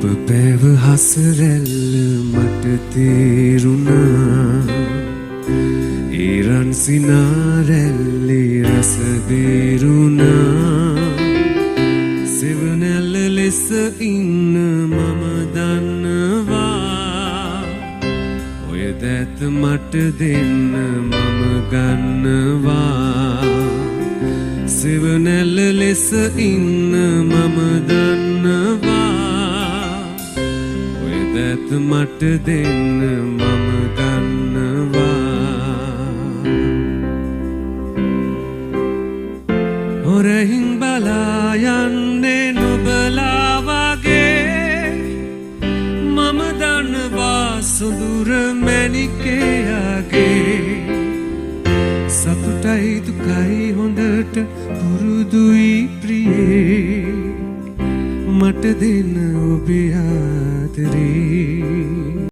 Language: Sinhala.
ඔබ පැව හසරැල්ල මට තේරුණා ඒරන් සිනාරැල්ලේ රස බේරුණා සෙවනැල්ල ලෙස ඉන්න මම දන්නවා ඔය දැත මට දෙන්න මම ගන්නවා සෙවනැල්ල ලෙස ඉන්න මම දන්නවා ඔය දැත මට දෙන්න මම ගන්නවා හොරහින් බලා යන්නේ නොබලා වගේ මම දන්නවා සොඳුර මැණිකයාගේ සතුටයි දුකයි හොඳට පුරුදුයි ප්‍රියේ මට දෙන්න ඔබේ ආදරේ